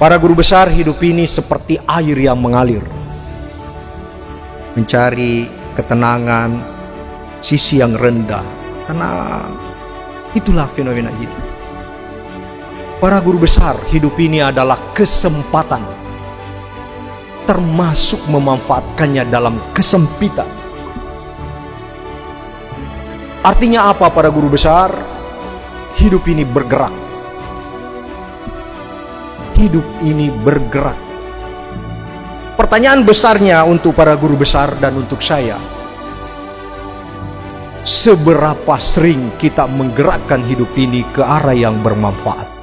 Para guru besar, hidup ini seperti air yang mengalir, mencari ketenangan, sisi yang rendah, tenang. Itulah fenomena hidup. Para guru besar, hidup ini adalah kesempatan, termasuk memanfaatkannya dalam kesempitan. Artinya apa para guru besar? Hidup ini bergerak. Hidup ini bergerak. Pertanyaan besarnya untuk para guru besar dan untuk saya, seberapa sering kita menggerakkan hidup ini ke arah yang bermanfaat?